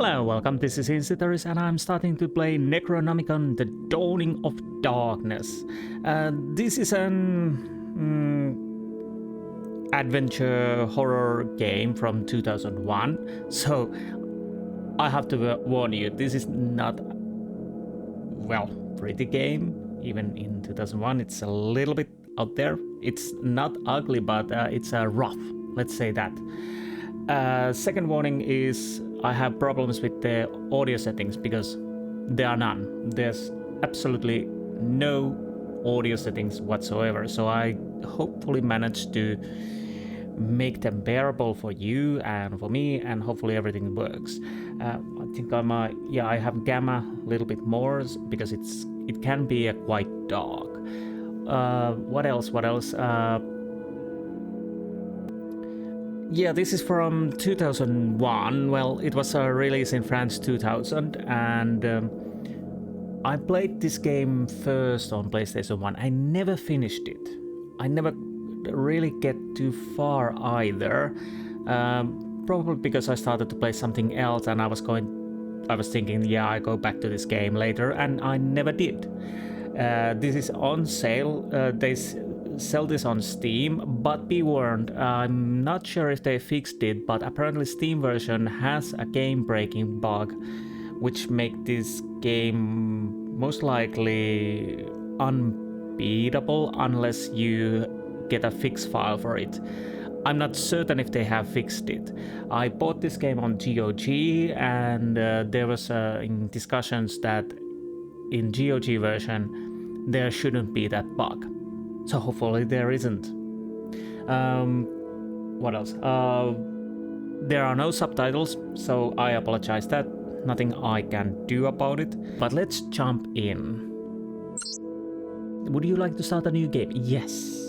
Hello, welcome, this is Insti and I'm starting to play Necronomicon, The Dawning of Darkness. This is an adventure horror game from 2001, so I have to warn you, this is not, well, pretty game. Even in 2001 it's a little bit out there. It's not ugly, but it's rough, let's say that. Second warning is I have problems with the audio settings because there are none. There's absolutely no audio settings whatsoever, so I hopefully managed to make them bearable for you and for me, and hopefully everything works. I think I have gamma a little bit more because it can be quite dark. What else? Yeah, this is from 2001. Well, it was released in France 2000, and I played this game first on PlayStation 1. I never finished it. I never really get too far either. Probably because I started to play something else, and I was thinking, yeah, I go back to this game later, and I never did. This is on sale. They sell this on Steam, but be warned, I'm not sure if they fixed it, but apparently Steam version has a game-breaking bug, which make this game most likely unbeatable unless you get a fix file for it. I'm not certain if they have fixed it. I bought this game on GOG, and there was in discussions that in GOG version there shouldn't be that bug. So hopefully there isn't. What else? There are no subtitles, so I apologize that. Nothing I can do about it. But let's jump in. Would you like to start a new game? Yes.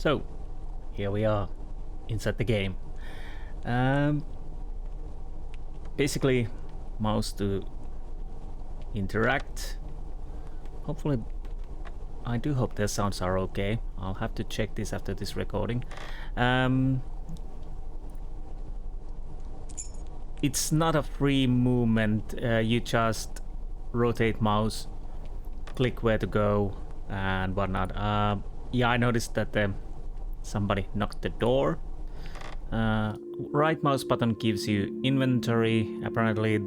So, here we are, inside the game. Basically, mouse to interact. Hopefully, I do hope the sounds are okay. I'll have to check this after this recording. It's not a free movement. You just rotate mouse, click where to go, and whatnot. Yeah, I noticed that somebody knocked the door. Right mouse button gives you inventory. Apparently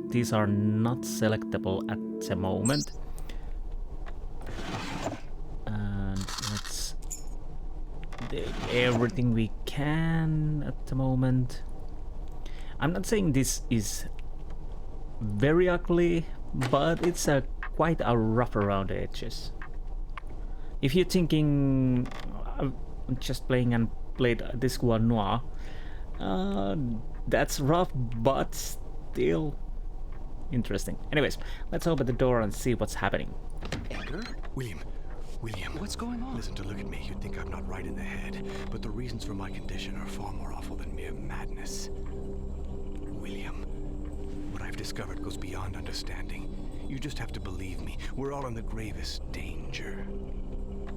these are not selectable at the moment. And let's do everything we can at the moment. I'm not saying this is very ugly, but it's quite a rough around the edges. If you're thinking I'm just played this one noir, that's rough, but still interesting. Anyways, let's open the door and see what's happening. Edgar? William, What's going on? listen, to look at me, you'd think I'm not right in the head, but the reasons for my condition are far more awful than mere madness. William, what I've discovered goes beyond understanding. You just have to believe me. We're all in the gravest danger.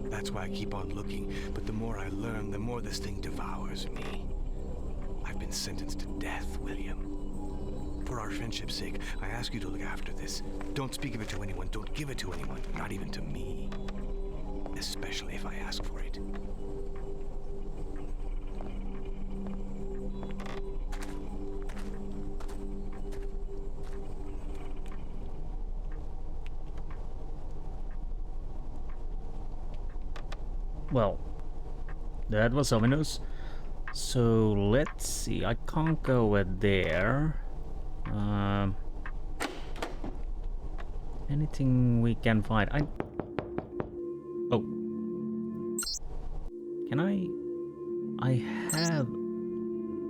That's why I keep on looking, but the more I learn, the more this thing devours me. I've been sentenced to death, William. For our friendship's sake, I ask you to look after this. Don't speak of it to anyone. Don't give it to anyone. Not even to me. Especially if I ask for it. Well, that was ominous. So let's see. I can't go over there. Anything we can find? Oh. Can I have...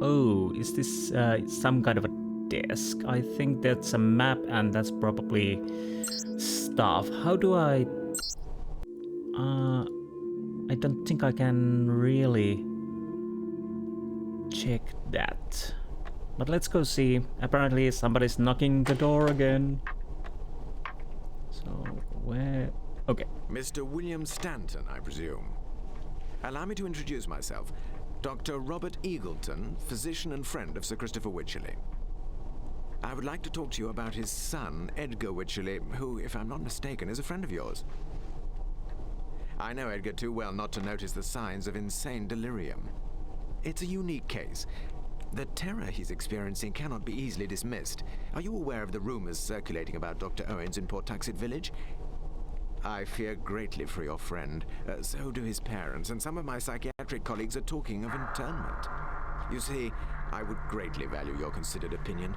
Oh, is this some kind of a desk? I think that's a map and that's probably stuff. How do I don't think I can really check that. But let's go see. Apparently somebody's knocking the door again. So, where... Okay. Mr. William Stanton, I presume. Allow me to introduce myself. Dr. Robert Eagleton, physician and friend of Sir Christopher Wycherley. I would like to talk to you about his son, Edgar Wycherley, who, if I'm not mistaken, is a friend of yours. I know Edgar too well not to notice the signs of insane delirium. It's a unique case. The terror he's experiencing cannot be easily dismissed. Are you aware of the rumors circulating about Dr. Owens in Portuxet Village? I fear greatly for your friend. So do his parents, and some of my psychiatric colleagues are talking of internment. You see, I would greatly value your considered opinion.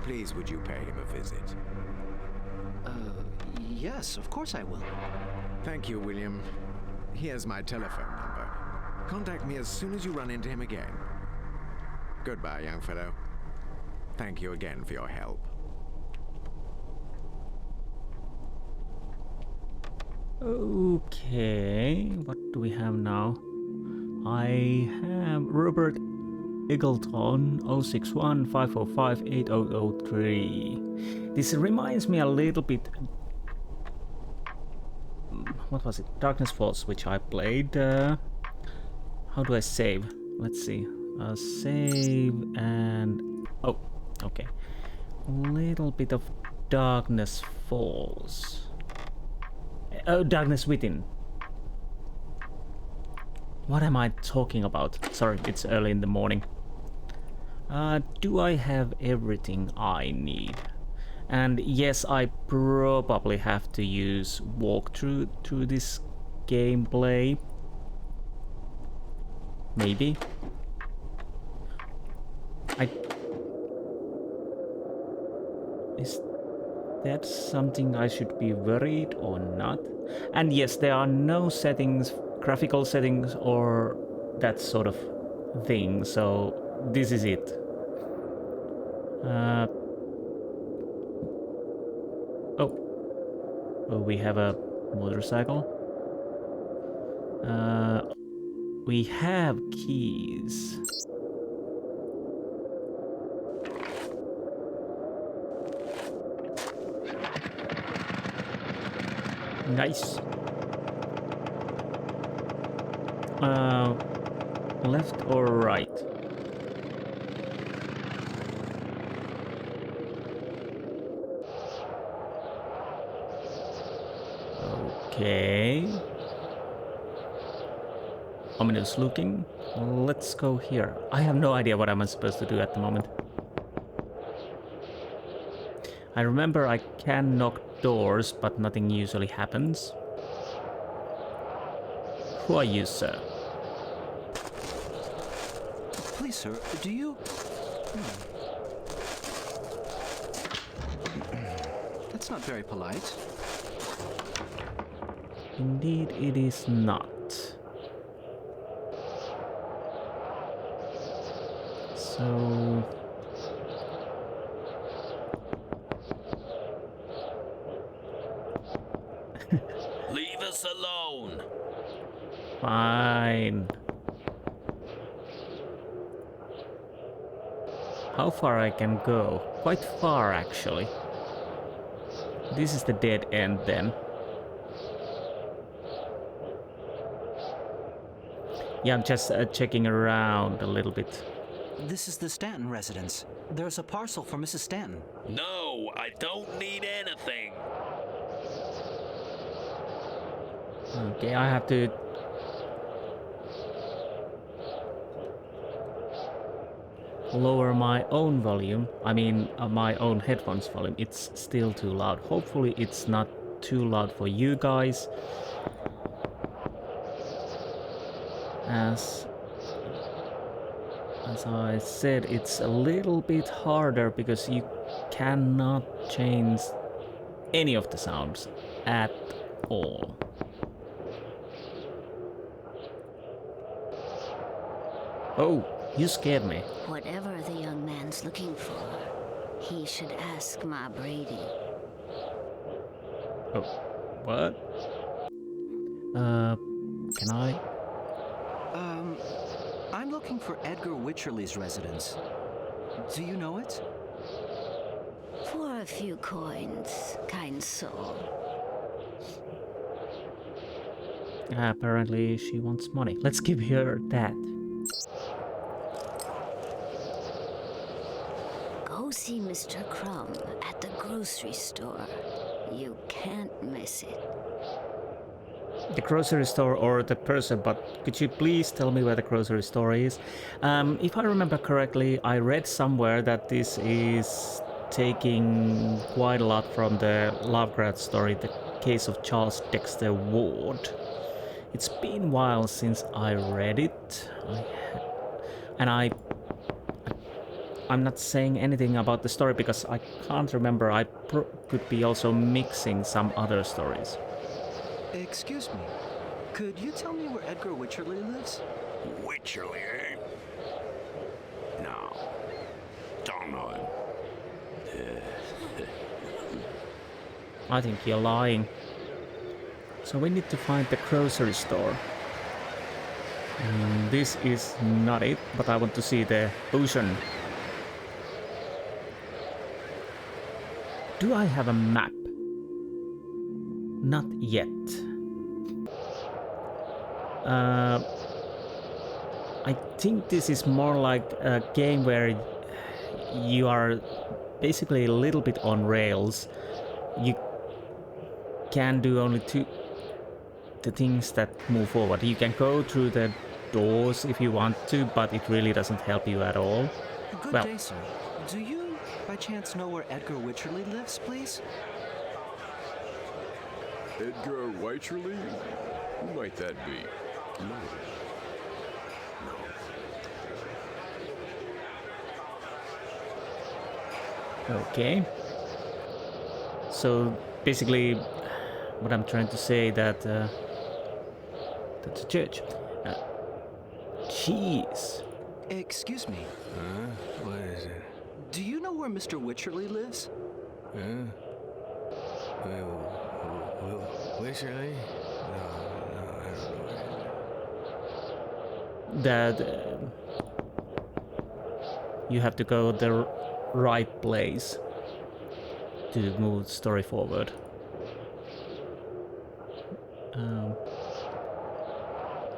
Please, would you pay him a visit? Yes, of course I will. Thank you, William. Here's my telephone number. Contact me as soon as you run into him again. Goodbye, young fellow. Thank you again for your help. Okay, what do we have now? I have Robert Eagleton 061 505 8003. This reminds me a little bit. What was it? Darkness Falls, which I played. How do I save? Let's see. Save and... Oh, okay. A little bit of Darkness Falls. Oh, Darkness Within. What am I talking about? Sorry, it's early in the morning. Do I have everything I need? And yes, I probably have to use walkthrough to this gameplay. Maybe. Is that something I should be worried or not? And yes, there are no settings, graphical settings or that sort of thing, so this is it. Oh, we have a motorcycle. We have keys. Nice. Left or right? Okay. Ominous looking. Let's go here. I have no idea what I'm supposed to do at the moment. I remember I can knock doors, but nothing usually happens. Who are you, sir? Please, sir, do you... That's not very polite. Indeed, it is not. So... Leave us alone. Fine. How far I can go? Quite far, actually. This is the dead end, then. Yeah, I'm just checking around a little bit. This is the Stanton residence. There's a parcel for Mrs. Stanton. No, I don't need anything. Okay, I have to... lower my own volume. I mean, my own headphones volume. It's still too loud. Hopefully it's not too loud for you guys. As I said, it's a little bit harder because you cannot change any of the sounds at all. Oh, you scared me. Whatever the young man's looking for, he should ask Ma Brady. Oh, what? Can I? I'm looking for Edgar Wycherley's residence. Do you know it? For a few coins, kind soul. Apparently she wants money. Let's give her that. Go see Mr. Crumb at the grocery store. You can't miss it. The grocery store or the person, but could you please tell me where the grocery store is? If I remember correctly, I read somewhere that this is taking quite a lot from the Lovecraft story, The Case of Charles Dexter Ward. It's been a while since I read it, I'm not saying anything about the story because I can't remember. I could be also mixing some other stories. Excuse me. Could you tell me where Edgar Wycherley lives? Wycherley, eh? No. Don't know him. I think you're lying. So we need to find the grocery store. This is not it, but I want to see the ocean. Do I have a map? Not yet. I think this is more like a game where you are basically a little bit on rails. You can do only the things that move forward. You can go through the doors if you want to, but it really doesn't help you at all. Good Well, day, sir. Do you, by chance, know where Edgar Wycherley lives, please? Edgar Wycherley? Who might that be? No. okay. So basically, what I'm trying to say that that's a church. Jeez. Excuse me. What is it? Do you know where Mr. Wycherley lives? Wycherley? No, I don't know. That you have to go the right place to move the story forward.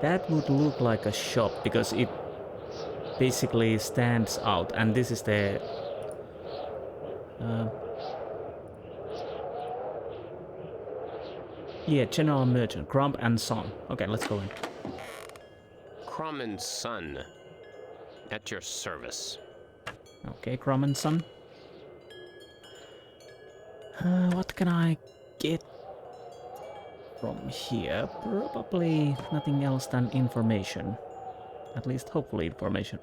That would look like a shop because it basically stands out, and this is the yeah, general merchant, Crumb and Son. Okay, let's go in. Crumb and Son, at your service. Okay, Crumb and Son. What can I get from here? Probably nothing else than information. At least, hopefully, information.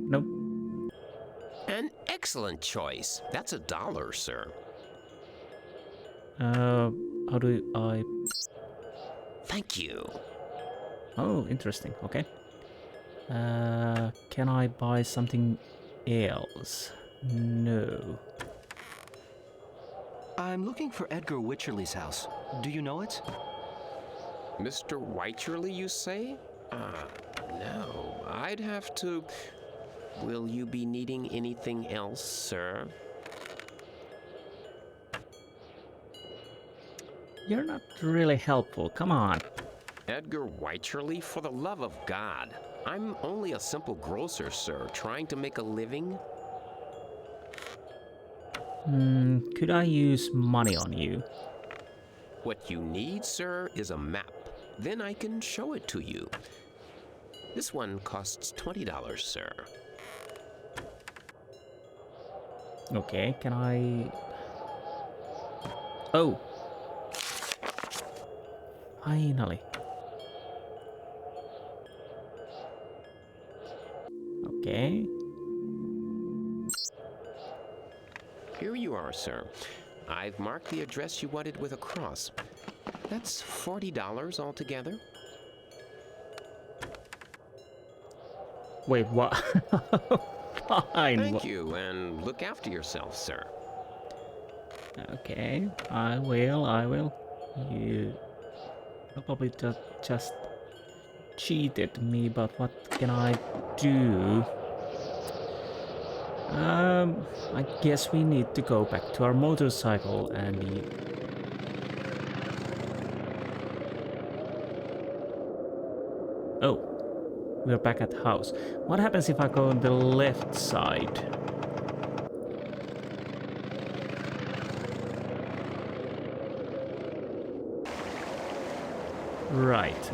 Nope. An excellent choice. That's $1, sir. How do I... Thank you. Oh, interesting. Okay. Can I buy something else? No. I'm looking for Edgar Wycherley's house. Do you know it? Mr. Wycherley, you say? No. I'd have to... Will you be needing anything else, sir? You're not really helpful. Come on. Edgar Wycherley, for the love of God. I'm only a simple grocer, sir, trying to make a living. Could I use money on you? What you need, sir, is a map. Then I can show it to you. This one costs $20, sir. Okay, can I... Oh! Finally. Okay. Here you are, sir. I've marked the address you wanted with a cross. That's $40 altogether. Wait, what? Fine. Thank you, and look after yourself, sir. Okay, I will. You probably just cheated me, but what can I do? I guess we need to go back to our motorcycle and oh, we're back at the house. What happens if I go on the left side? Right,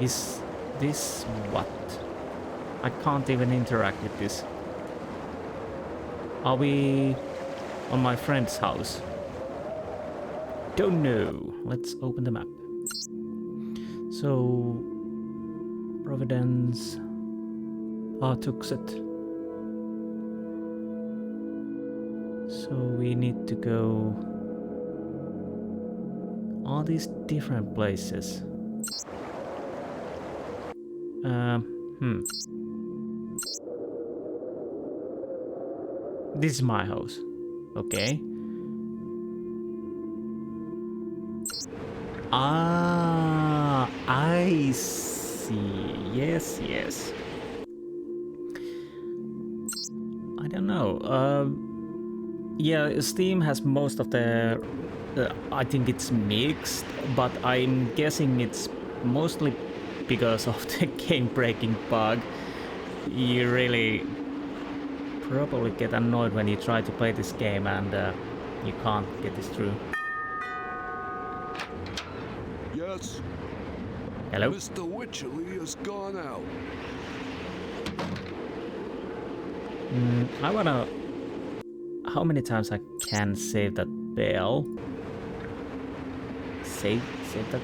is this what? I can't even interact with this. Are we on my friend's house? Don't know. Let's open the map. So, Providence, Pawtuxet. So we need to go all these different places. This is my house. Okay. Ah, I see. Yes. I don't know. Yeah, Steam has most of the... I think it's mixed, but I'm guessing it's mostly because of the game-breaking bug. You really probably get annoyed when you try to play this game and you can't get this through. Yes? Hello? Mr. Wycherley has gone out. I wanna... How many times I can save that bell? Save that...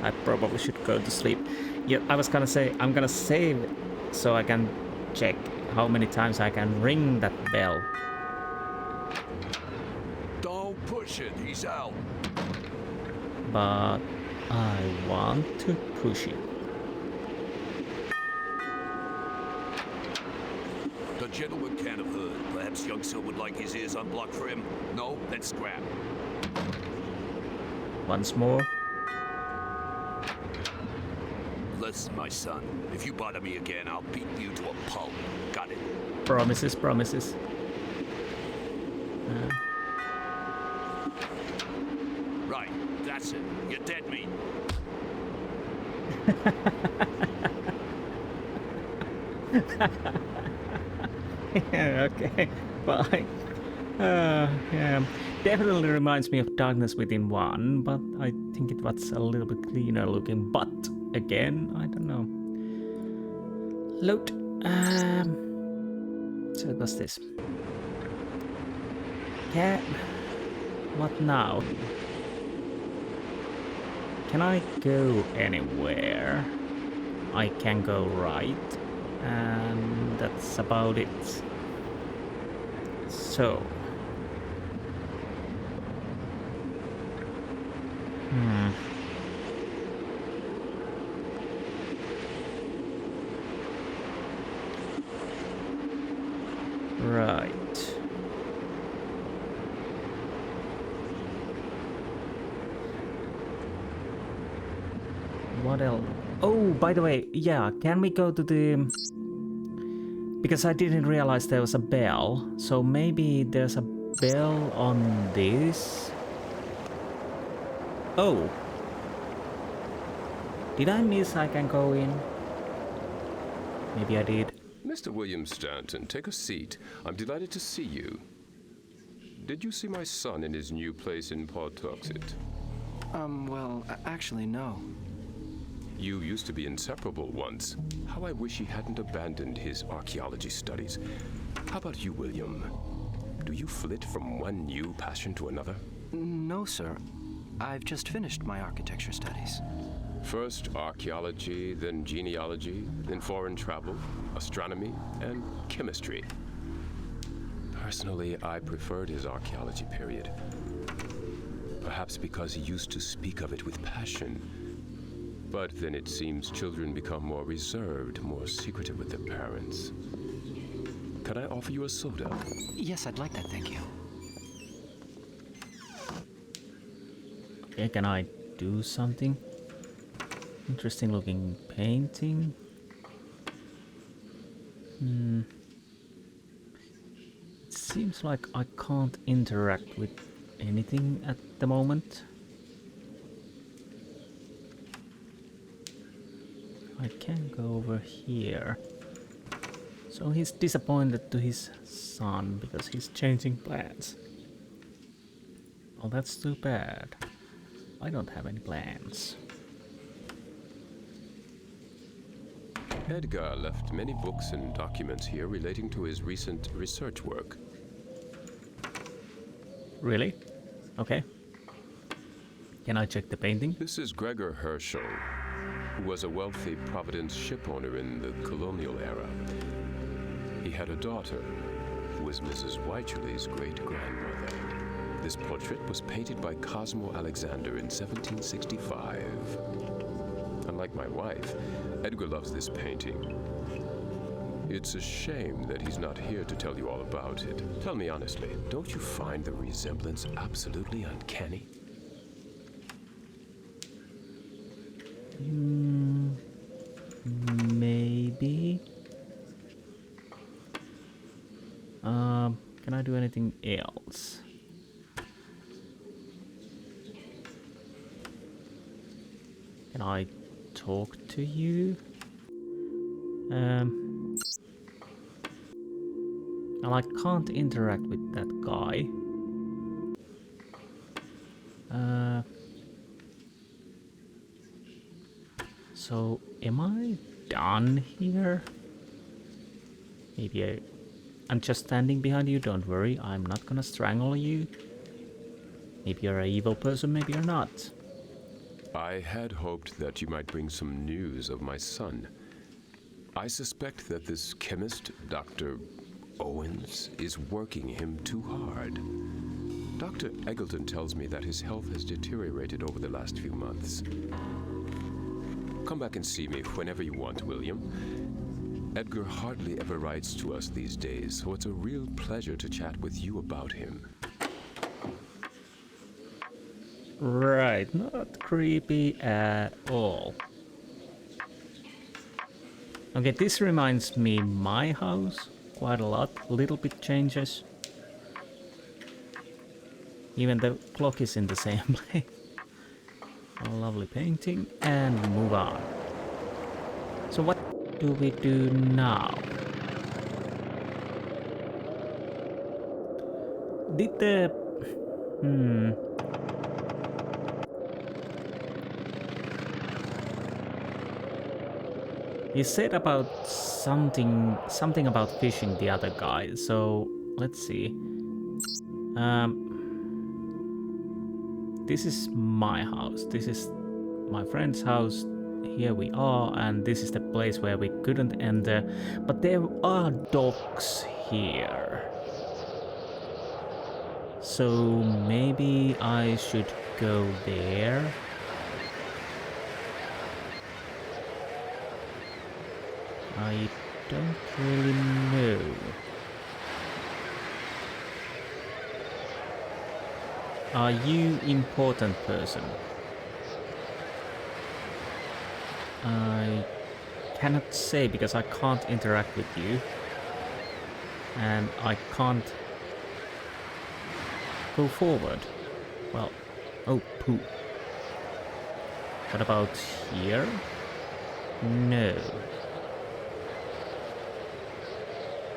I probably should go to sleep. Yeah, I was gonna say, I'm gonna save so I can check how many times I can ring that bell. Don't push it, he's out. But I want to push it. The gentleman can't have heard. Perhaps young Sil would like his ears unblocked for him. No, then scrap. Once more. Listen, my son. If you bother me again, I'll beat you to a pulp. Got it? Promises. Right, that's it. You're dead meat. Yeah, okay, bye. Yeah, definitely reminds me of Darkness Within 1, but I think it was a little bit cleaner looking. But again, I don't know. Load. So it was this. Yeah. What now? Can I go anywhere? I can go right. And that's about it. So. Right. What else? Oh, by the way, yeah, can we go to the... Because I didn't realize there was a bell, so maybe there's a bell on this. Oh. Did I miss I can go in? Maybe I did. Mr. William Stanton, take a seat. I'm delighted to see you. Did you see my son in his new place in Pawtuxet? Well, actually, no. You used to be inseparable once. How I wish he hadn't abandoned his archaeology studies. How about you, William? Do you flit from one new passion to another? No, sir. I've just finished my architecture studies. First archaeology, then genealogy, then foreign travel, astronomy, and chemistry. Personally, I preferred his archaeology period. Perhaps because he used to speak of it with passion. But then it seems children become more reserved, more secretive with their parents. Can I offer you a soda? Yes, I'd like that, thank you. Okay, can I do something? Interesting looking painting. It seems like I can't interact with anything at the moment. I can go over here. So he's disappointed to his son because he's changing plans. Oh, that's too bad. I don't have any plans. Edgar left many books and documents here relating to his recent research work. Really? Okay. Can I check the painting? This is Gregor Herschel, who was a wealthy Providence ship owner in the colonial era. He had a daughter, who was Mrs. Wycherley's great-grandmother. This portrait was painted by Cosmo Alexander in 1765. Unlike my wife, Edgar loves this painting. It's a shame that he's not here to tell you all about it. Tell me honestly, don't you find the resemblance absolutely uncanny? Maybe. Can I do anything else? Can I talk to you? Well, I can't interact with that guy. So, am I done here? Maybe I'm just standing behind you, don't worry, I'm not gonna strangle you. Maybe you're an evil person, maybe you're not. I had hoped that you might bring some news of my son. I suspect that this chemist, Dr. Owens, is working him too hard. Dr. Eggleton tells me that his health has deteriorated over the last few months. Come back and see me whenever you want, William. Edgar hardly ever writes to us these days, so it's a real pleasure to chat with you about him. Right, not creepy at all. Okay, this reminds me my house quite a lot, little bit changes. Even the clock is in the same place. A lovely painting, and move on. So what do we do now? Did the... He said about something about fishing the other guy, so let's see. This is my house, this is my friend's house, here we are, and this is the place where we couldn't enter, but there are dogs here. So maybe I should go there. I don't really know. Are you important person? I cannot say because I can't interact with you. And I can't go forward. Well, oh, poo. What about here? No.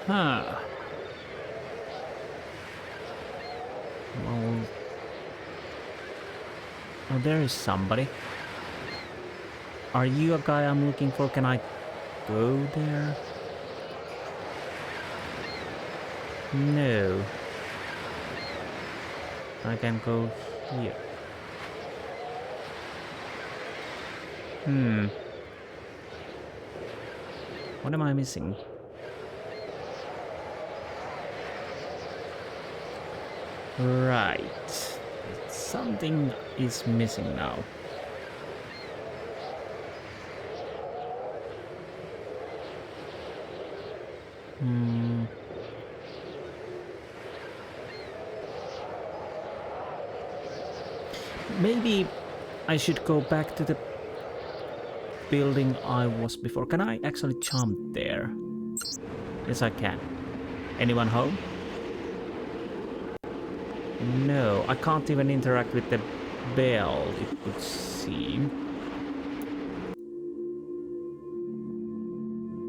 Huh. Well... Oh, there is somebody. Are you a guy I'm looking for? Can I go there? No. I can go here. What am I missing? Right. Something is missing now. Maybe I should go back to the building I was before. Can I actually jump there? Yes, I can. Anyone home? No, I can't even interact with the bell, it would seem.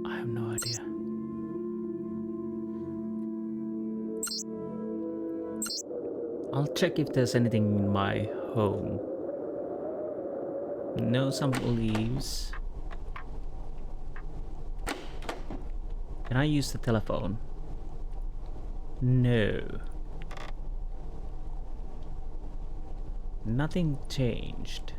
I have no idea. I'll check if there's anything in my home. No, some leaves. Can I use the telephone? No. Nothing changed.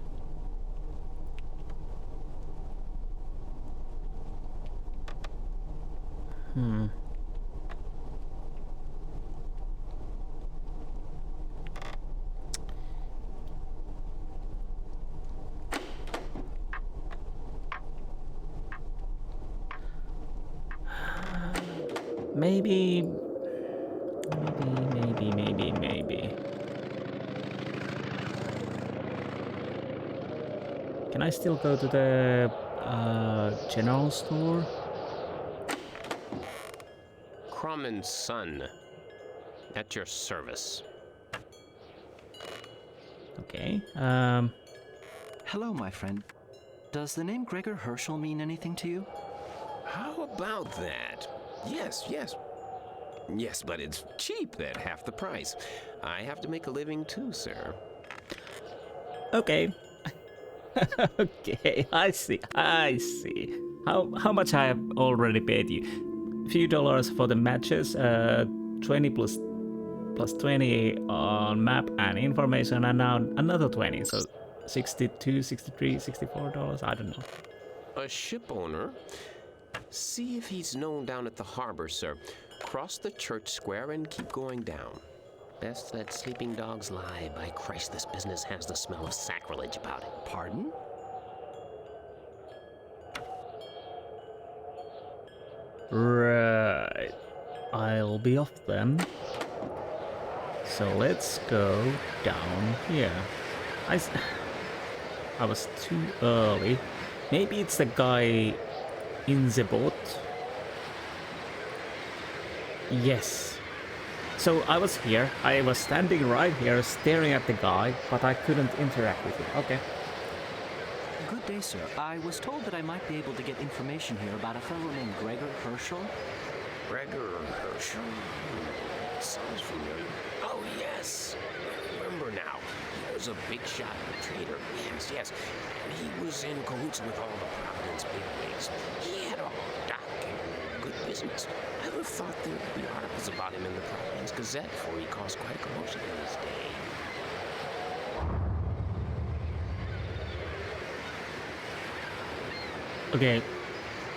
Maybe. Can I still go to the general store? Crumb and Son. At your service. Okay. Hello, my friend. Does the name Gregor Herschel mean anything to you? How about that? Yes. Yes, but it's cheap at half the price. I have to make a living too, sir. Okay. Okay, I see. How much I have already paid you? Few dollars for the matches, 20 plus 20 on map and information, and now another 20, so 62, 63, $64, I don't know. A ship owner? See if he's known down at the harbor, sir. Cross the church square and keep going down. Best let sleeping dogs lie. By Christ, this business has the smell of sacrilege about it. Pardon? Right. I'll be off then. So let's go down here. I was too early. Maybe it's the guy in the boat. Yes. So I was here. I was standing right here staring at the guy, but I couldn't interact with him. Okay. Good day, sir. I was told that I might be able to get information here about a fellow named Gregor Herschel. Gregor Herschel? Sounds familiar. Oh, yes. I remember now. He was a big shot trader. Yes. He was in cahoots with all the Providence bigwigs. He had a dock and good business. I would have thought there would be articles about him in the Providence Gazette, for he caused quite a commotion in his day. Okay,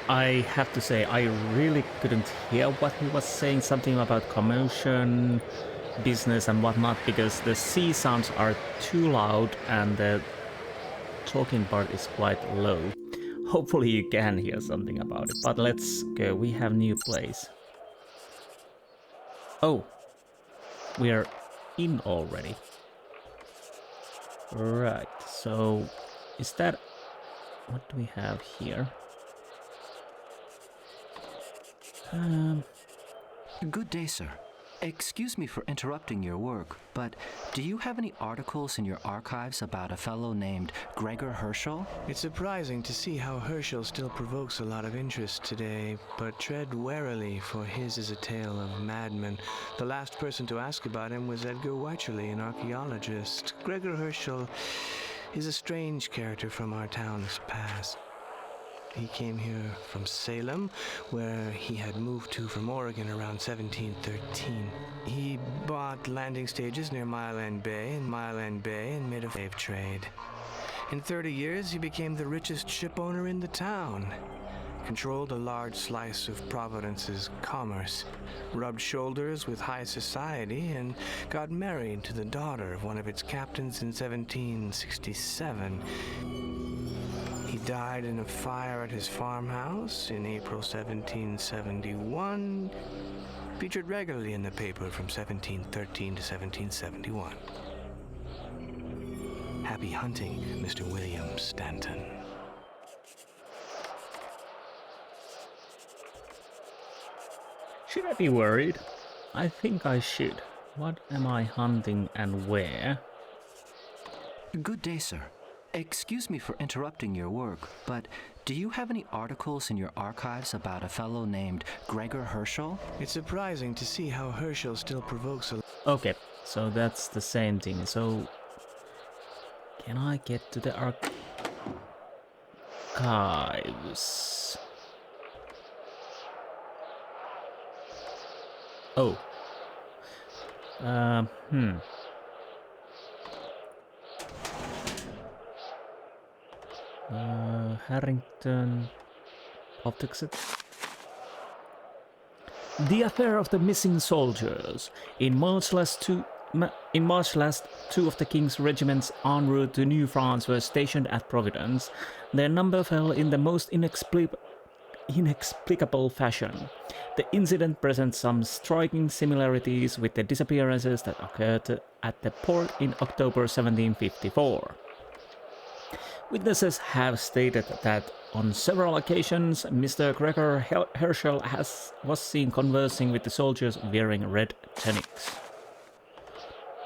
I have to say, I really couldn't hear what he was saying, something about commotion, business and whatnot, because the C sounds are too loud and the talking part is quite low. Hopefully you can hear something about it, but let's go, we have new place. Oh, we are in already. Right, so is that... what do we have here? Good day, sir. Excuse me for interrupting your work, but do you have any articles in your archives about a fellow named Gregor Herschel? It's surprising to see how Herschel still provokes a lot of interest today, but tread warily, for his is a tale of madman. The last person to ask about him was Edgar Wycherley, an archaeologist. Gregor Herschel is a strange character from our town's past. He came here from Salem, where he had moved to from Oregon around 1713. He bought landing stages near Mile End Bay and made a slave trade. In 30 years, he became the richest ship owner in the town, controlled a large slice of Providence's commerce, rubbed shoulders with high society, and got married to the daughter of one of its captains in 1767. He died in a fire at his farmhouse in April 1771, featured regularly in the paper from 1713 to 1771. Happy hunting, Mr. William Stanton. Should I be worried? I think I should. What am I hunting and where? Good day, sir. Excuse me for interrupting your work, but do you have any articles in your archives about a fellow named Gregor Herschel? It's surprising to see how Herschel still provokes a... Okay, so that's the same thing. So, can I get to the archives? Oh. Harrington. Optics. The affair of the missing soldiers. In March last, two of the King's regiments en route to New France were stationed at Providence. Their number fell in the most inexplicable fashion. The incident presents some striking similarities with the disappearances that occurred at the port in October 1754. Witnesses have stated that on several occasions Mr. Gregor Herschel was seen conversing with the soldiers wearing red tunics.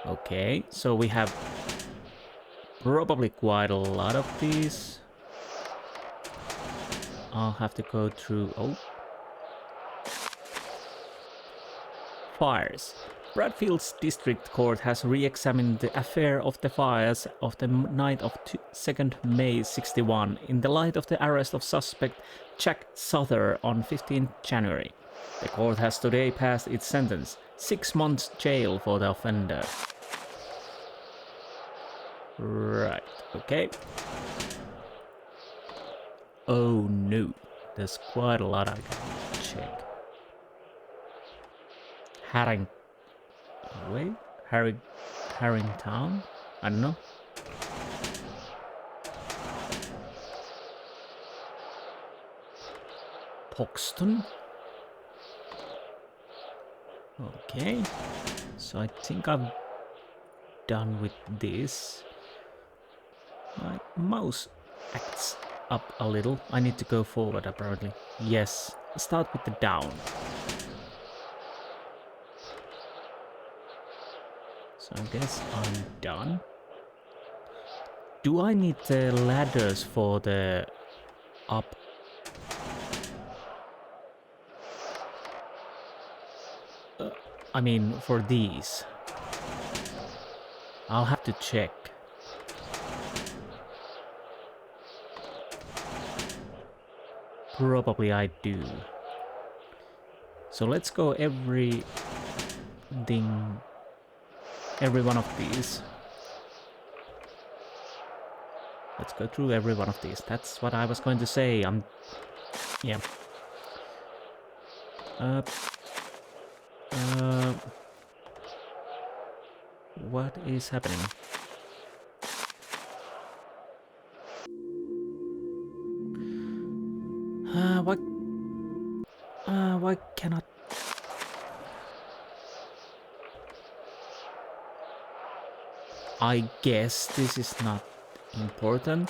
Okay, so we have probably quite a lot of these. I'll have to go through... Oh. Fires. Bradfield's district court has re-examined the affair of the fires of the night of 2nd May 61 in the light of the arrest of suspect Jack Souther on 15th January. The court has today passed its sentence, 6 months jail for the offender. Right, okay. Oh no, there's quite a lot I can check. Harringtown? I don't know. Poxton? Okay. So I think I'm done with this. My mouse acts up a little. I need to go forward apparently. Yes. Start with the down. So I guess I'm done. Do I need the ladders for the up? I mean, for these. I'll have to check. Probably I do. So let's go every one of these. Let's go through every one of these. That's what I was going to say. Yeah. What is happening? Why cannot... I guess this is not important.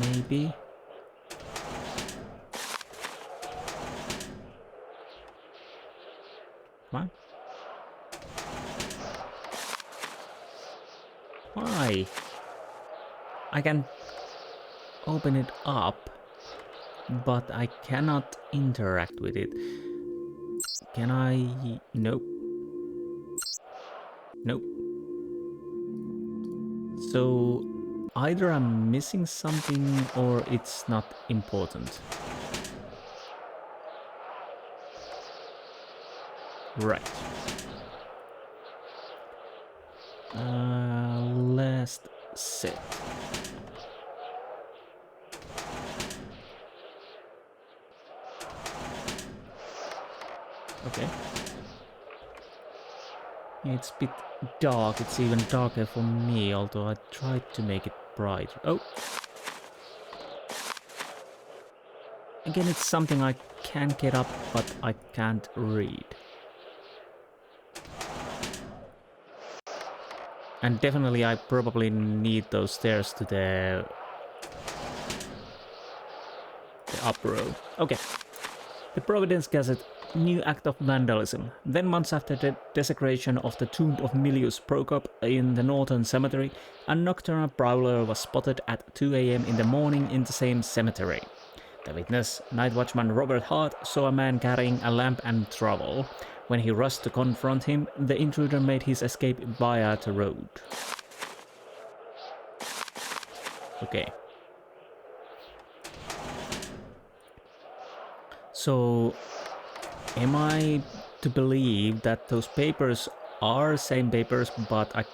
Maybe. What? Why? I can open it up, but I cannot interact with it. Can I? Nope. Nope. So either I'm missing something or it's not important. Right. Last set. Okay. It's a bit dark. It's even darker for me, although I tried to make it bright. Oh! Again, it's something I can get up, but I can't read. And definitely I probably need those stairs to the up row. Okay. The Providence Gazette. New act of vandalism. Then months after the desecration of the tomb of Milius Procop in the northern cemetery, a nocturnal prowler was spotted at 2 a.m. in the morning in the same cemetery. The witness, night watchman Robert Hart, saw a man carrying a lamp and trowel. When he rushed to confront him, the intruder made his escape via the road. Okay. So, am I to believe that those papers are same papers, but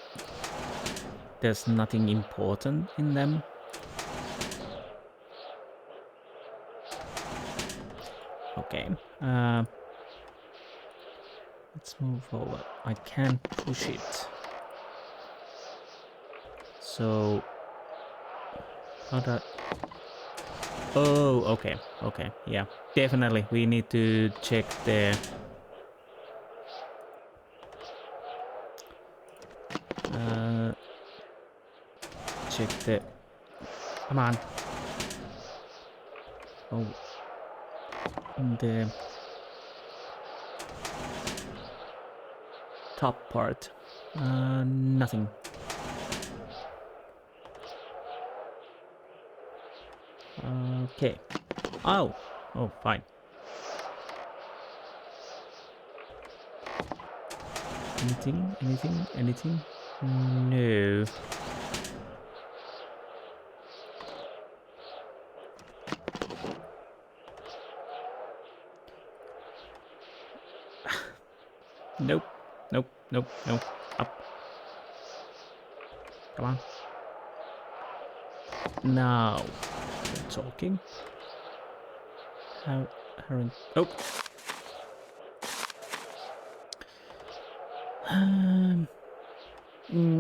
there's nothing important in them? Okay. Let's move forward. I can't push it. So, how do I... Oh, okay, okay, yeah. Definitely, we need to check the... check the... Come on. Oh. The... top part. Nothing. Okay. Oh! Oh, fine. Anything? Anything? Anything? No. Nope. Nope. Nope. Nope. Up. Come on. Now. We're talking. Oh.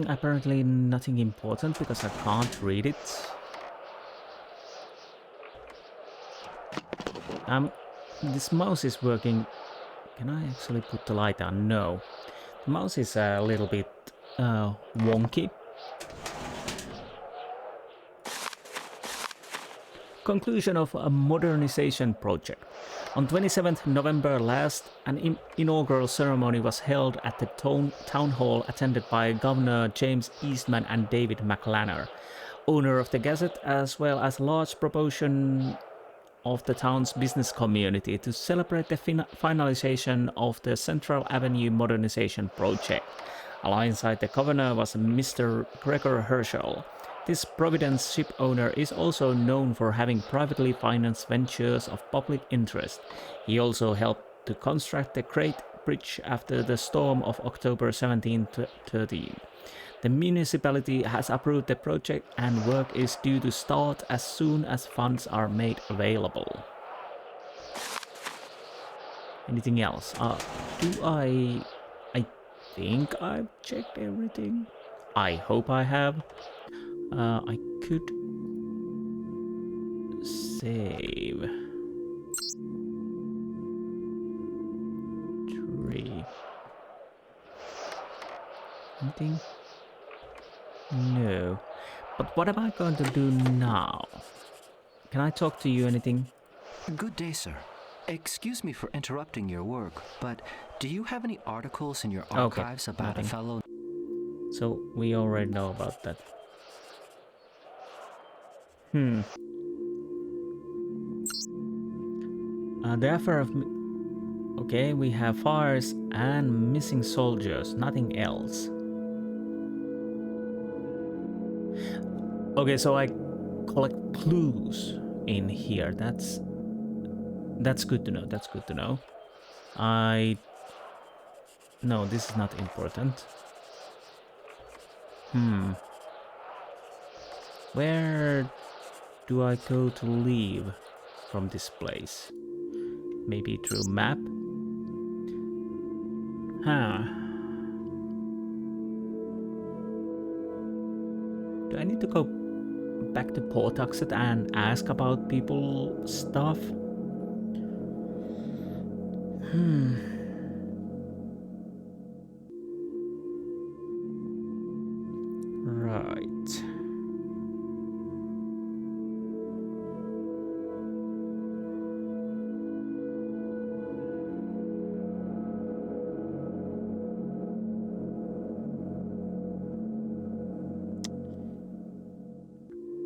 Apparently nothing important because I can't read it. This mouse is working. Can I actually put the light on? No. The mouse is a little bit wonky. Conclusion of a modernization project. On 27th November last, an inaugural ceremony was held at the town hall attended by Governor James Eastman and David McLanner, owner of the Gazette, as well as a large proportion of the town's business community, to celebrate the finalization of the Central Avenue modernization project. Alongside the governor was Mr. Gregor Herschel. This Providence ship owner is also known for having privately financed ventures of public interest. He also helped to construct the Great Bridge after the storm of October 1713. The municipality has approved the project and work is due to start as soon as funds are made available. Anything else? I think I've checked everything. I hope I have. I could save 3. Anything? No. But what am I going to do now? Can I talk to you anything? Good day, sir. Excuse me for interrupting your work, but do you have any articles in your archives about a fellow... So, we already know about that. The affair of... Okay, we have fires and missing soldiers, nothing else. Okay, so I collect clues in here. That's good to know. That's good to know. No, this is not important. Where do I go to leave from this place? Maybe through map? Do I need to go back to Pawtuxet and ask about people stuff? Right.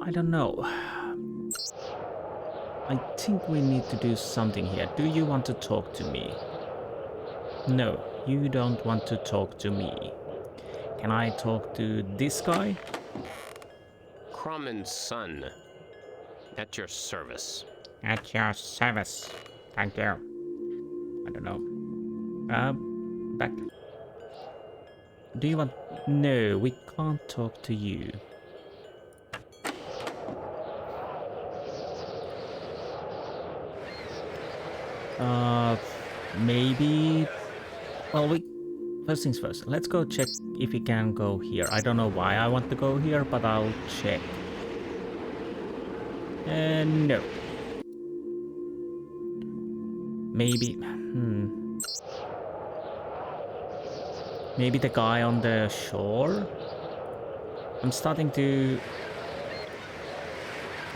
I don't know. I think we need to do something here. Do you want to talk to me? No, you don't want to talk to me. Can I talk to this guy? Crumb and Son. At your service. At your service. Thank you. I don't know. Back. Do you want... No, we can't talk to you. Maybe... Well, first things first. Let's go check if we can go here. I don't know why I want to go here, but I'll check. No. Maybe... Maybe the guy on the shore? I'm starting to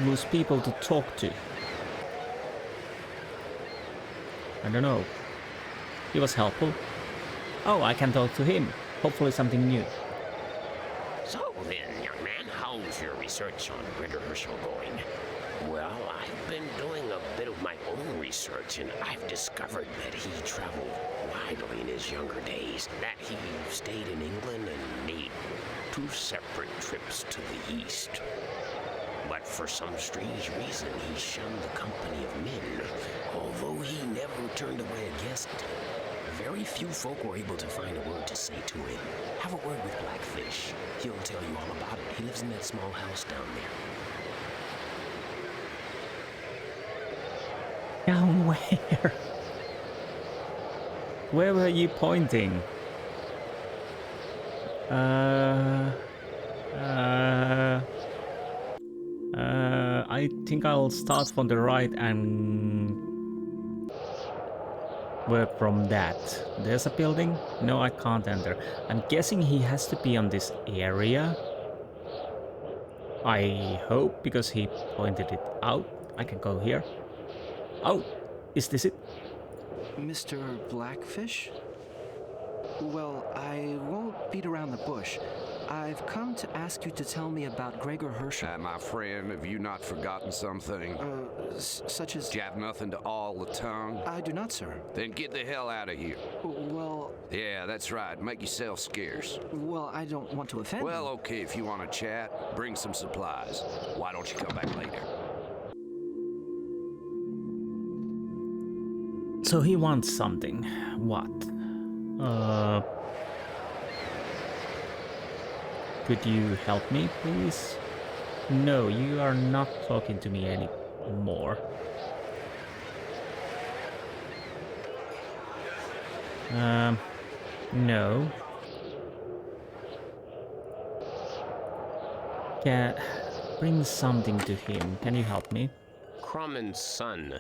lose people to talk to. I don't know. He was helpful. Oh, I can talk to him. Hopefully something new. So then, young man, how's your research on Gregor Herschel going? Well, I've been doing a bit of my own research, and I've discovered that he traveled widely in his younger days, that he stayed in England and made 2 separate trips to the east. But for some strange reason, he shunned the company of men. Although he never turned away a guest, very few folk were able to find a word to say to him. Have a word with Blackfish. He'll tell you all about it. He lives in that small house down there. Down where? Where were you pointing? I think I'll start from the right and work from that. There's a building? No, I can't enter. I'm guessing he has to be on this area. I hope, because he pointed it out. I can go here. Oh, is this it? Mr. Blackfish? Well, I won't beat around the bush. I've come to ask you to tell me about Gregor Herschel. My friend, have you not forgotten something? Such as... Do you have nothing to awl the tongue? I do not, sir. Then get the hell out of here. Well... Yeah, that's right. Make yourself scarce. Well, I don't want to offend Well, you. okay, if you want to chat, bring some supplies. Why don't you come back later? So he wants something. What? Could you help me, please? No, you are not talking to me anymore. No. Bring something to him. Can you help me? Crumb and Son.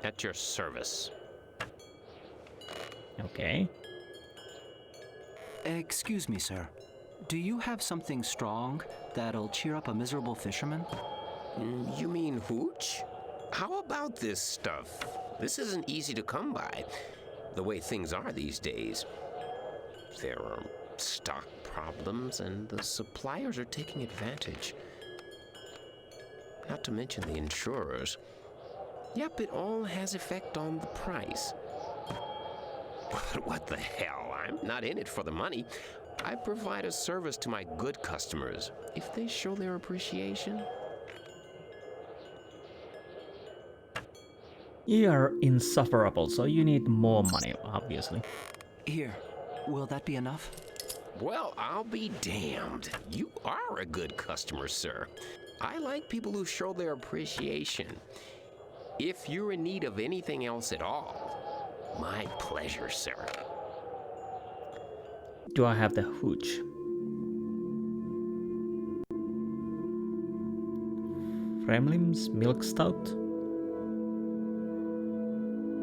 At your service. Okay. Excuse me, sir. Do you have something strong that'll cheer up a miserable fisherman? You mean hooch? How about this stuff? This isn't easy to come by, the way things are these days. There are stock problems, and the suppliers are taking advantage. Not to mention the insurers. Yep, it all has effect on the price. But what the hell? I'm not in it for the money. I provide a service to my good customers if they show their appreciation. You are insufferable, so you need more money, obviously. Here, will that be enough? Well, I'll be damned. You are a good customer, sir. I like people who show their appreciation. If you're in need of anything else at all, my pleasure, sir. Do I have the hooch? Fremlim's Milk Stout?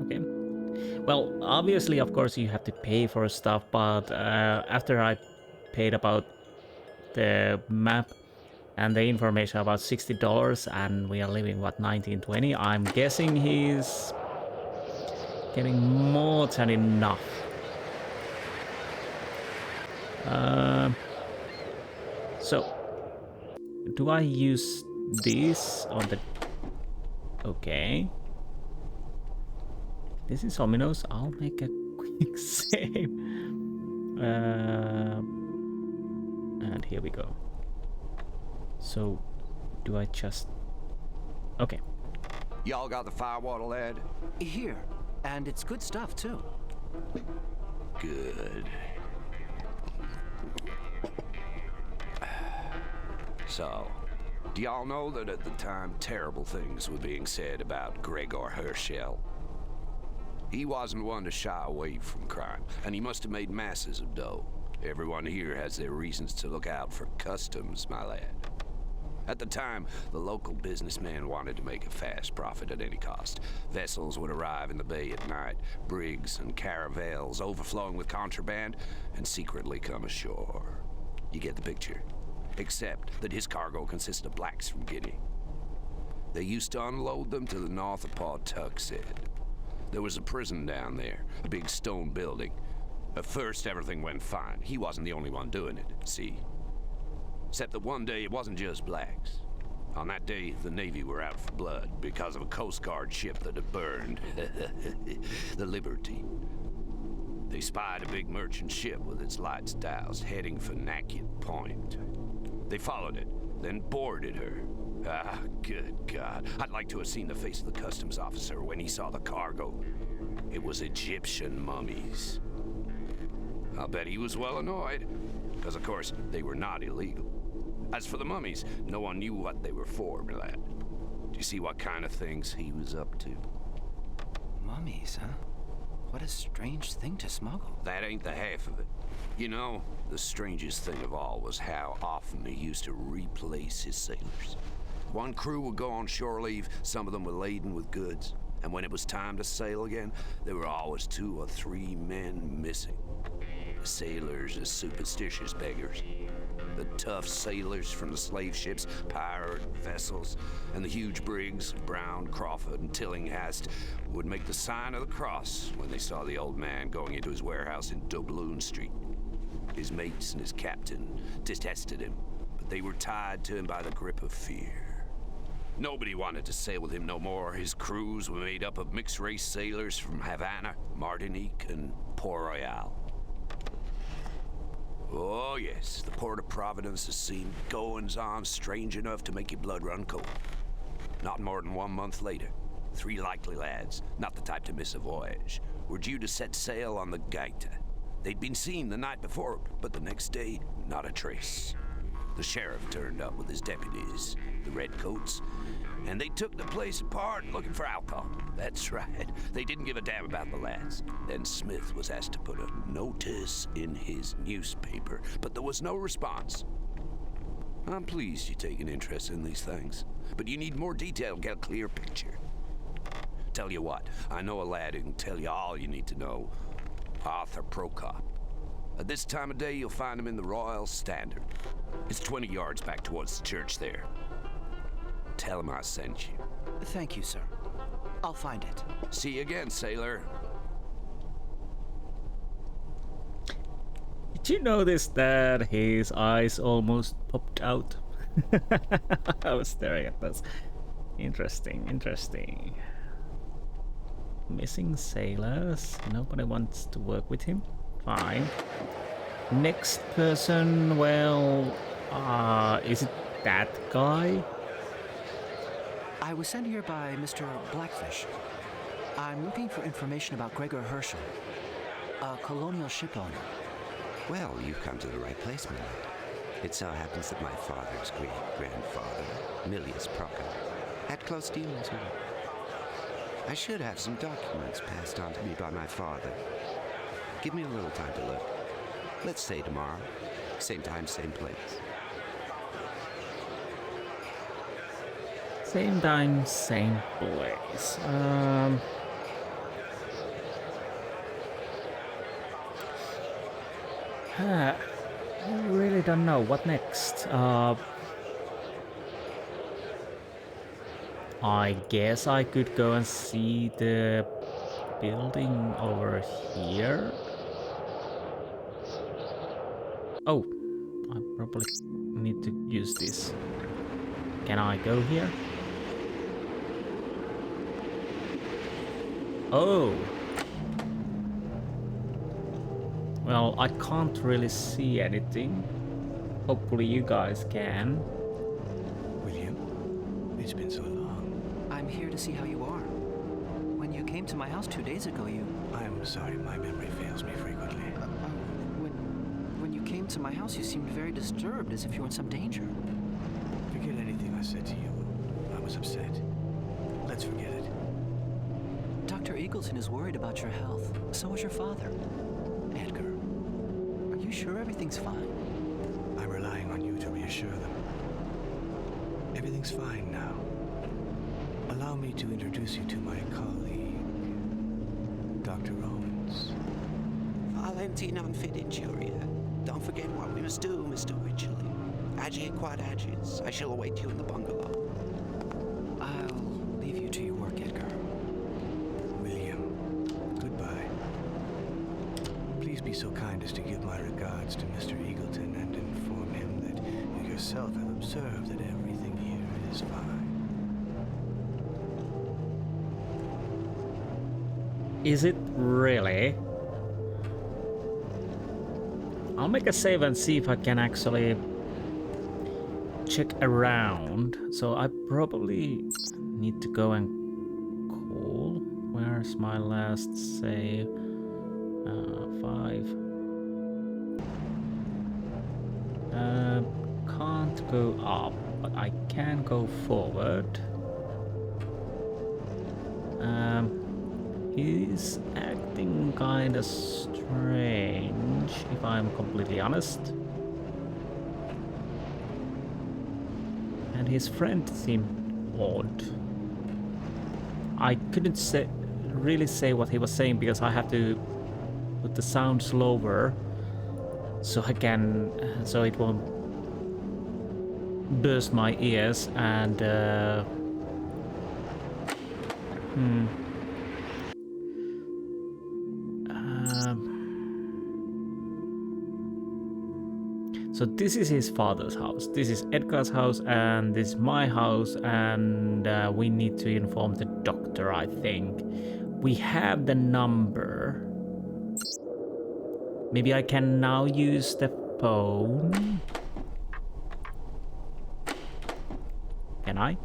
Okay. Well, obviously, of course, you have to pay for stuff, but after I paid about the map and the information about $60, and we are living, what, 1920, I'm guessing he's getting more than enough. So, do I use this on the... Okay. This is ominous. I'll make a quick save. And here we go. So, do I just... Okay. Y'all got the firewater, lad? Here, and it's good stuff, too. Good. So, do y'all know that at the time terrible things were being said about Gregor Herschel? He wasn't one to shy away from crime, and he must have made masses of dough. Everyone here has their reasons to look out for customs, my lad. At the time, the local businessman wanted to make a fast profit at any cost. Vessels would arrive in the bay at night, brigs and caravels overflowing with contraband, and secretly come ashore. You get the picture? Except that his cargo consisted of blacks from Guinea. They used to unload them to the north of Pawtuxet. There was a prison down there, a big stone building. At first, everything went fine. He wasn't the only one doing it, see? Except that one day, it wasn't just blacks. On that day, the Navy were out for blood because of a Coast Guard ship that had burned. The Liberty. They spied a big merchant ship with its lights doused, heading for Nakiet Point. They followed it, then boarded her. Ah, good God. I'd like to have seen the face of the customs officer when he saw the cargo. It was Egyptian mummies. I'll bet he was well annoyed, because of course, they were not illegal. As for the mummies, no one knew what they were for, my lad. Do you see what kind of things he was up to? Mummies, huh? What a strange thing to smuggle. That ain't the half of it. You know, the strangest thing of all was how often he used to replace his sailors. One crew would go on shore leave, some of them were laden with goods, and when it was time to sail again, there were always 2 or 3 men missing. The sailors are superstitious beggars. The tough sailors from the slave ships, pirate vessels, and the huge brigs of Brown, Crawford, and Tillinghast would make the sign of the cross when they saw the old man going into his warehouse in Doubloon Street. His mates and his captain detested him, but they were tied to him by the grip of fear. Nobody wanted to sail with him no more. His crews were made up of mixed-race sailors from Havana, Martinique, and Port-Royal. Oh, yes, the Port of Providence has seen goings-on strange enough to make your blood run cold. Not more than 1 month later, 3 likely lads, not the type to miss a voyage, were due to set sail on the Gaita. They'd been seen the night before, but the next day, not a trace. The sheriff turned up with his deputies, the Redcoats, and they took the place apart looking for alcohol. That's right. They didn't give a damn about the lads. Then Smith was asked to put a notice in his newspaper, but there was no response. I'm pleased you take an interest in these things, but you need more detail to get a clear picture. Tell you what, I know a lad who can tell you all you need to know. Arthur Prokop. At this time of day, you'll find him in the Royal Standard. It's 20 yards back towards the church there. Tell him I sent you. Thank you, sir. I'll find it. See you again, sailor. Did you notice that his eyes almost popped out? I was staring at this. Interesting, interesting. Missing sailors. Nobody wants to work with him. Fine. Next person, well, is it that guy? I was sent here by Mr. Blackfish. I'm looking for information about Gregor Herschel, a colonial ship owner. Well, you've come to the right place, my lad. It so happens that my father's great-grandfather, Milius Proctor, had close dealings with him. I should have some documents passed on to me by my father. Give me a little time to look. Let's say tomorrow. Same time, same place. Same time, same place. I really don't know. What next? I guess I could go and see the building over here. Oh, I probably need to use this. Can I go here? Oh! Well, I can't really see anything. Hopefully you guys can. William, it's been so long. I'm here to see how you are. When you came to my house 2 days ago, I'm sorry, my memory fails me frequently. When you came to my house, you seemed very disturbed, as if you were in some danger. Forget anything I said to you. I was upset. Let's forget it. Dr. Eagleton is worried about your health. So is your father. Edgar, are you sure everything's fine? I'm relying on you to reassure them. Everything's fine now. Allow me to introduce you to my colleague, Dr. Owens. Valenti non fiducia. Don't forget what we must do, Mr. Wycherley. Agit quod agis. I shall await you in the bungalow. I'll leave you to your work, Edgar. William, goodbye. Please be so kind as to give my regards to Mr. Eagleton and inform him that you yourself have observed that everything here is fine. Is it really? I'll make a save and see if I can actually check around. So I probably need to go and call. Where's my last save? 5. Can't go up, but I can go forward. He's acting kinda strange, if I'm completely honest. And his friend seemed odd. I couldn't really say what he was saying because I have to put the sound slower so it won't burst my ears and so this is his father's house, this is Edgar's house, and this is my house, and we need to inform the doctor, I think. We have the number. Maybe I can now use the phone. Can I?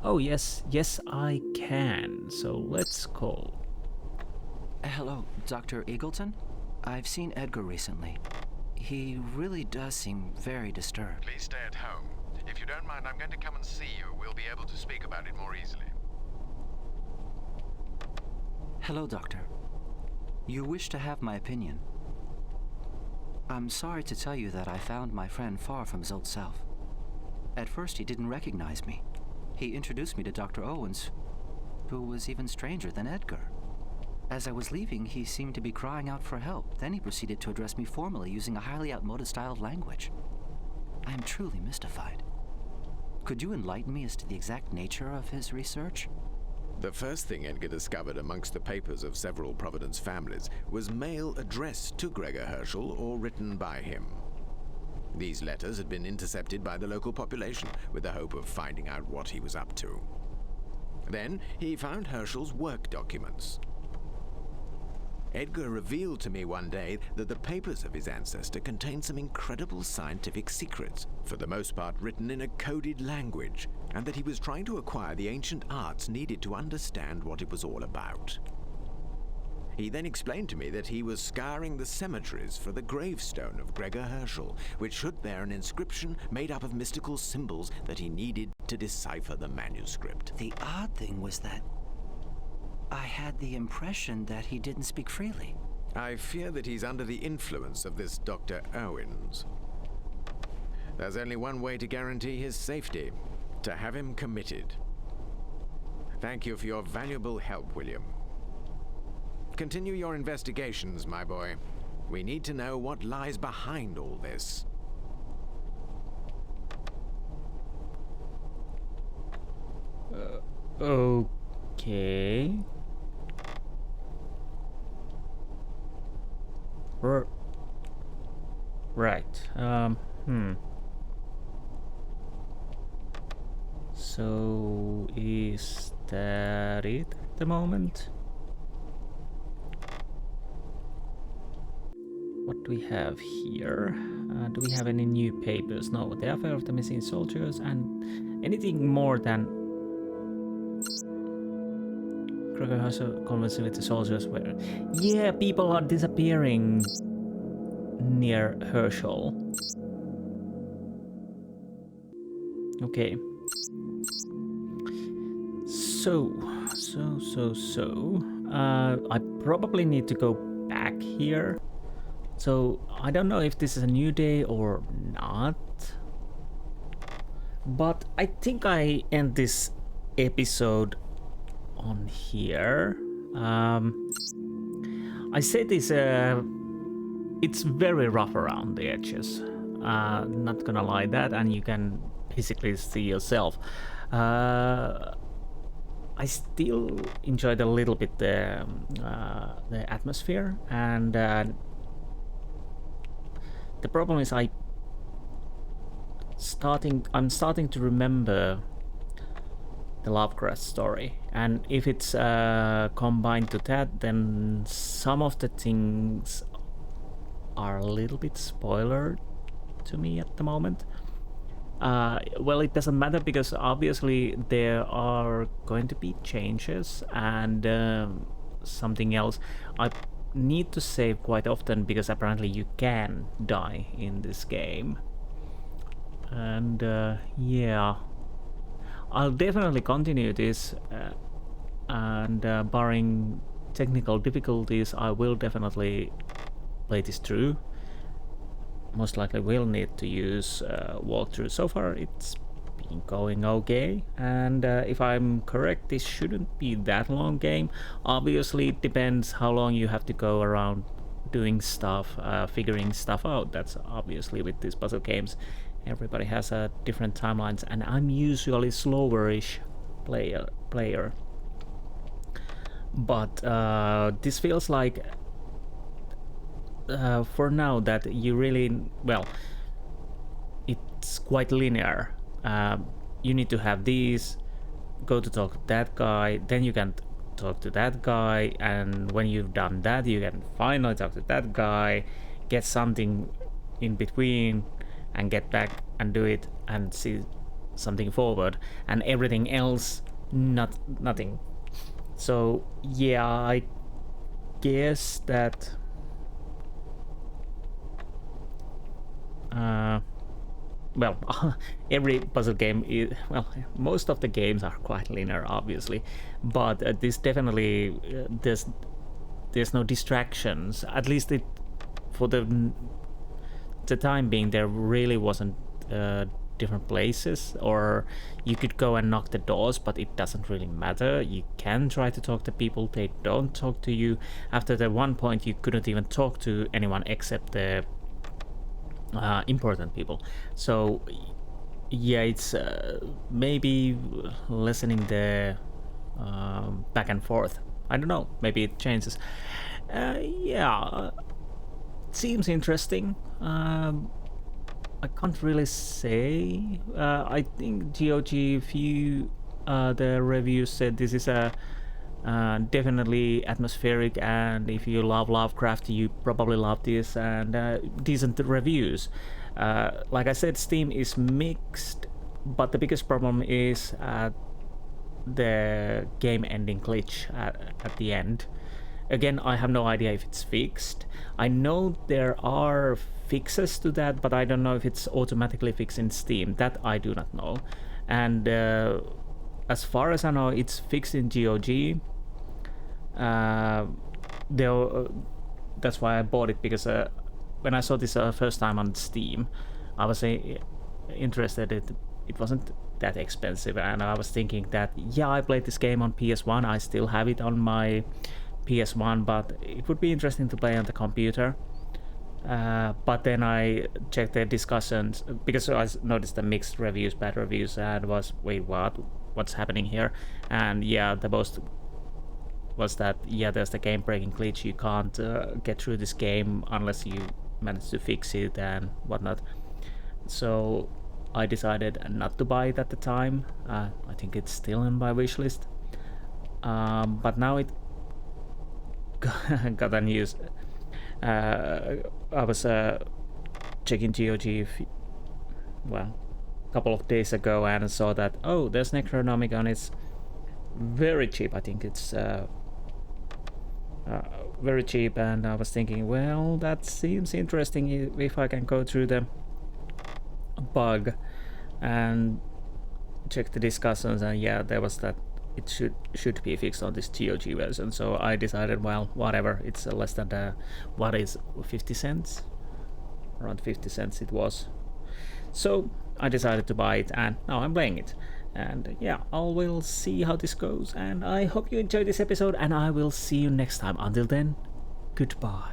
Oh yes, I can. So let's call. Hello, Dr. Eagleton? I've seen Edgar recently. He really does seem very disturbed. Please stay at home. If you don't mind, I'm going to come and see you. We'll be able to speak about it more easily. Hello, Doctor. You wish to have my opinion. I'm sorry to tell you that I found my friend far from his old self. At first, he didn't recognize me. He introduced me to Dr. Owens, who was even stranger than Edgar. As I was leaving, he seemed to be crying out for help. Then he proceeded to address me formally using a highly outmoded style of language. I am truly mystified. Could you enlighten me as to the exact nature of his research? The first thing Edgar discovered amongst the papers of several Providence families was mail addressed to Gregor Herschel or written by him. These letters had been intercepted by the local population with the hope of finding out what he was up to. Then he found Herschel's work documents. Edgar revealed to me one day that the papers of his ancestor contained some incredible scientific secrets, for the most part written in a coded language, and that he was trying to acquire the ancient arts needed to understand what it was all about. He then explained to me that he was scouring the cemeteries for the gravestone of Gregor Herschel, which should bear an inscription made up of mystical symbols that he needed to decipher the manuscript. The odd thing was that I had the impression that he didn't speak freely. I fear that he's under the influence of this Dr. Owens. There's only one way to guarantee his safety: to have him committed. Thank you for your valuable help, William. Continue your investigations, my boy. We need to know what lies behind all this. Okay. Right. So is that it at the moment? What do we have here? Do we have any new papers? No, the affair of the missing soldiers and anything more than Gregor has a conversation with the soldiers where... Yeah, people are disappearing near Herschel. Okay. So. I probably need to go back here. So, I don't know if this is a new day or not. But I think I end this episode on here. I said this, it's very rough around the edges. Not gonna lie that, and you can basically see yourself. I still enjoyed a little bit the atmosphere, and the problem is I'm starting to remember the Lovecraft story, and if it's combined to that, then some of the things are a little bit spoiler to me at the moment. Well, it doesn't matter because obviously there are going to be changes, and something else I need to save quite often because apparently you can die in this game. And yeah, I'll definitely continue this, and barring technical difficulties, I will definitely play this through. Most likely will need to use walkthrough. So far it's been going okay, and if I'm correct, this shouldn't be that long game. Obviously it depends how long you have to go around doing stuff, figuring stuff out. That's obviously with these puzzle games. Everybody has different timelines, and I'm usually slowerish player. But this feels like for now that you really, well, it's quite linear. You need to have these, go to talk to that guy, then you can talk to that guy, and when you've done that you can finally talk to that guy, get something in between, and get back and do it and see something forward, and everything else nothing. So yeah, I guess that well, every puzzle game is, well, most of the games are quite linear obviously, but this definitely there's no distractions, at least it for the time being. There really wasn't different places, or you could go and knock the doors, but it doesn't really matter. You can try to talk to people, they don't talk to you. After the one point you couldn't even talk to anyone except the important people. So yeah, it's maybe lessening the back and forth. I don't know, maybe it changes. Yeah, seems interesting. I can't really say. I think GOG, few the reviews said this is a Definitely atmospheric, and if you love Lovecraft, you probably love this, and decent reviews. Like I said, Steam is mixed, but the biggest problem is the game ending glitch at the end. Again, I have no idea if it's fixed. I know there are fixes to that, but I don't know if it's automatically fixed in Steam. That I do not know. And as far as I know, it's fixed in GOG. That's why I bought it, because when I saw this first time on Steam, I was interested. It wasn't that expensive, and I was thinking that, yeah, I played this game on PS1, I still have it on my PS1, but it would be interesting to play on the computer. But then I checked the discussions, because I noticed the mixed reviews, bad reviews, and was, wait, what's happening here? And yeah, the most was that, yeah, there's the game breaking glitch, you can't get through this game unless you manage to fix it and whatnot. So I decided not to buy it at the time. I think it's still on my wish list, but now it got a news. I was checking GOG a couple of days ago, and saw that, oh, there's Necronomicon. It's very cheap. I think it's very cheap, and I was thinking, well, that seems interesting if I can go through the bug and check the discussions, and yeah, there was that it should be fixed on this GOG version. So I decided, well, whatever, it's less than what is 50 cents, around 50 cents it was. So I decided to buy it, and now I'm playing it. And yeah, I will see how this goes, and I hope you enjoyed this episode, and I will see you next time. Until then, goodbye.